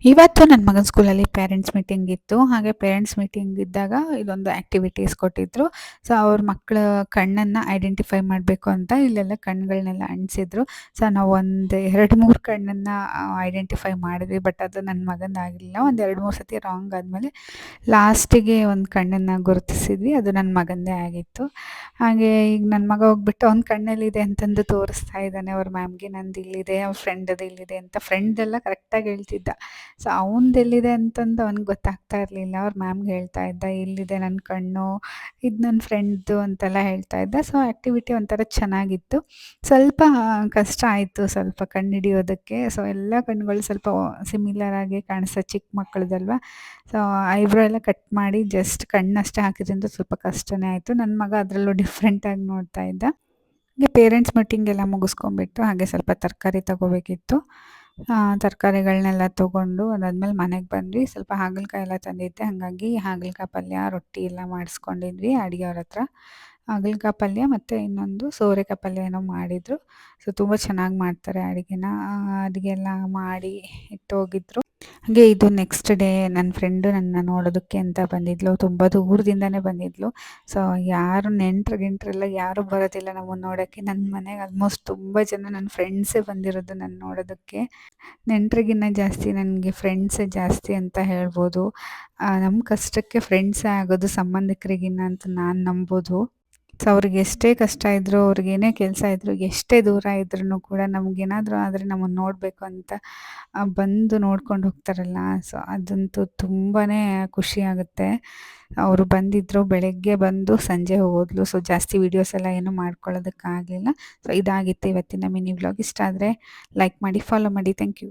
ಇವತ್ತು ನನ್ನ ಮಗನ ಸ್ಕೂಲಲ್ಲಿ ಪೇರೆಂಟ್ಸ್ ಮೀಟಿಂಗ್ ಇತ್ತು. ಹಾಗೆ ಪೇರೆಂಟ್ಸ್ ಮೀಟಿಂಗ್ ಇದ್ದಾಗ ಇದೊಂದು ಆಕ್ಟಿವಿಟೀಸ್ ಕೊಟ್ಟಿದ್ರು. ಸೊ, ಅವ್ರ ಮಕ್ಕಳ ಕಣ್ಣನ್ನು ಐಡೆಂಟಿಫೈ ಮಾಡಬೇಕು ಅಂತ ಇಲ್ಲೆಲ್ಲ ಕಣ್ಗಳನ್ನೆಲ್ಲ ಅಂಟಿಸಿದ್ರು. ಸೊ, ನಾವು ಒಂದು 2, 3 ಕಣ್ಣನ್ನು ಐಡೆಂಟಿಫೈ ಮಾಡಿದ್ವಿ. ಬಟ್ ಅದು ನನ್ನ ಮಗಂದಾಗಲಿಲ್ಲ. ಒಂದು 2, 3 ಸತಿ ರಾಂಗ್ ಆದಮೇಲೆ ಲಾಸ್ಟಿಗೆ ಒಂದು ಕಣ್ಣನ್ನು ಗುರುತಿಸಿದ್ವಿ. ಅದು ನನ್ನ ಮಗಂದೇ ಆಗಿತ್ತು. ಹಾಗೆ ಈಗ ನನ್ನ ಮಗ ಹೋಗ್ಬಿಟ್ಟು ಅವ್ನ ಕಣ್ಣೆಲ್ಲಿದೆ ಅಂತಂದು ತೋರಿಸ್ತಾ ಇದ್ದಾನೆ ಅವ್ರ ಮ್ಯಾಮ್‌ಗೆ. ನಂದು ಇಲ್ಲಿದೆ, ಅವ್ರ ಫ್ರೆಂಡದು ಇಲ್ಲಿದೆ ಅಂತ. ಫ್ರೆಂಡೆಲ್ಲ ಕರೆಕ್ಟಾಗಿ ಹೇಳ್ತಿದ್ದ. ಸೊ, ಅವಂದೆಲ್ಲಿದೆ ಅಂತಂದು ಅವ್ನಿಗೆ ಗೊತ್ತಾಗ್ತಾ ಇರಲಿಲ್ಲ. ಅವ್ರ ಮ್ಯಾಮ್‌ಗೆ ಹೇಳ್ತಾ ಇದ್ದ, "ಇಲ್ಲಿದೆ ನನ್ನ ಕಣ್ಣು, ಇದು ನನ್ನ ಫ್ರೆಂಡ್‌ದು" ಅಂತೆಲ್ಲ ಹೇಳ್ತಾ ಇದ್ದ. ಸೊ, ಆ್ಯಕ್ಟಿವಿಟಿ ಒಂಥರ ಚೆನ್ನಾಗಿತ್ತು. ಸ್ವಲ್ಪ ಕಷ್ಟ ಆಯಿತು ಸ್ವಲ್ಪ ಕಂಡುಹಿಡಿಯೋದಕ್ಕೆ. ಸೊ, ಎಲ್ಲ ಕಣ್ಣುಗಳು ಸ್ವಲ್ಪ ಸಿಮಿಲರ್ ಆಗಿ ಕಾಣಿಸ್ತದೆ ಚಿಕ್ಕ ಮಕ್ಕಳದಲ್ವಾ. ಸೊ, ಐಬ್ರೋ ಎಲ್ಲ ಕಟ್ ಮಾಡಿ ಜಸ್ಟ್ ಕಣ್ಣಷ್ಟೇ ಹಾಕಿದ್ರಿಂದ ಸ್ವಲ್ಪ ಕಷ್ಟನೇ ಆಯಿತು. ನನ್ನ ಮಗ ಅದರಲ್ಲೂ ಡಿಫ್ರೆಂಟಾಗಿ ನೋಡ್ತಾ ಇದ್ದ. ಹಾಗೆ ಪೇರೆಂಟ್ಸ್ ಮೀಟಿಂಗ್ ಎಲ್ಲ ಮುಗಿಸ್ಕೊಂಬಿಟ್ಟು ಹಾಗೆ ಸ್ವಲ್ಪ ತರಕಾರಿ ತಗೋಬೇಕಿತ್ತು. ತರಕಾರಿಗಳನ್ನೆಲ್ಲ ತೊಗೊಂಡು ಅದಾದ್ಮೇಲೆ ಮನೆಗೆ ಬಂದ್ವಿ. ಸ್ವಲ್ಪ ಹಾಗಲಕಾಯಿ ಎಲ್ಲ ತಂದಿದ್ದೆ. ಹಾಗಾಗಿ ಹಾಗಲಕಾಯಿ ಪಲ್ಯ, ರೊಟ್ಟಿ ಎಲ್ಲ ಮಾಡಿಸ್ಕೊಂಡಿದ್ವಿ ಅಡುಗೆಯವ್ರ ಹತ್ರ. ಹಾಗಲಕಾಯಿ ಪಲ್ಯ ಮತ್ತು ಇನ್ನೊಂದು ಸೋರೆಕಾಯಿ ಪಲ್ಯ ಏನೋ ಮಾಡಿದರು. ಸೊ, ತುಂಬ ಚೆನ್ನಾಗಿ ಮಾಡ್ತಾರೆ ಅಡುಗೆನ. ಅಡುಗೆ ಎಲ್ಲ ಮಾಡಿ ಇಟ್ಟೋಗಿದ್ರು. ಹಾಗೆ ಇದು ನೆಕ್ಸ್ಟ್ ಡೇ ನನ್ನ ಫ್ರೆಂಡು ನನ್ನ ನೋಡೋದಕ್ಕೆ ಅಂತ ಬಂದಿದ್ಲು. ತುಂಬ ದೂರದಿಂದನೇ ಬಂದಿದ್ಲು. ಸೊ, ಯಾರು ನೆಂಟರು-ಗಿಂಟ್ರೆಲ್ಲ ಯಾರೂ ಬರೋದಿಲ್ಲ ನಮ್ಮನ್ನ ನೋಡೋಕ್ಕೆ. ನನ್ನ ಮನೆಗೆ ಆಲ್ಮೋಸ್ಟ್ ತುಂಬ ಜನ ನನ್ನ ಫ್ರೆಂಡ್ಸೇ ಬಂದಿರೋದು ನನ್ನ ನೋಡೋದಕ್ಕೆ. ನೆಂಟರಿಗಿನ್ನ ಜಾಸ್ತಿ ನನಗೆ ಫ್ರೆಂಡ್ಸೇ ಜಾಸ್ತಿ ಅಂತ ಹೇಳ್ಬೋದು. ನಮ್ಮ ಕಷ್ಟಕ್ಕೆ ಫ್ರೆಂಡ್ಸೇ ಆಗೋದು ಸಂಬಂಧಿಕರಿಗಿನ್ನ ಅಂತ ನಾನು ನಂಬೋದು. ಸೊ, ಅವ್ರಿಗೆ ಎಷ್ಟೇ ಕಷ್ಟ ಇದ್ದರೂ, ಅವ್ರಿಗೇನೇ ಕೆಲಸ ಇದ್ದರೂ, ಎಷ್ಟೇ ದೂರ ಇದ್ರೂ ಕೂಡ ನಮಗೇನಾದರೂ ಆದರೆ ನಮ್ಮನ್ನ ನೋಡಬೇಕು ಅಂತ ಬಂದು ನೋಡ್ಕೊಂಡು ಹೋಗ್ತಾರಲ್ಲ. ಸೊ, ಅದಂತೂ ತುಂಬಾ ಖುಷಿಯಾಗುತ್ತೆ. ಅವರು ಬಂದಿದ್ದರು, ಬೆಳಗ್ಗೆ ಬಂದು ಸಂಜೆ ಹೋದ್ಲು. ಸೊ, ಜಾಸ್ತಿ ವೀಡಿಯೋಸ್ ಎಲ್ಲ ಏನೂ ಮಾಡ್ಕೊಳ್ಳೋದಕ್ಕಾಗಲಿಲ್ಲ. ಸೊ, ಇದಾಗಿತ್ತು ಇವತ್ತಿನ ಮಿನಿ ವ್ಲಾಗ್. ಇಷ್ಟ ಆದರೆ ಲೈಕ್ ಮಾಡಿ, ಫಾಲೋ ಮಾಡಿ. Thank you.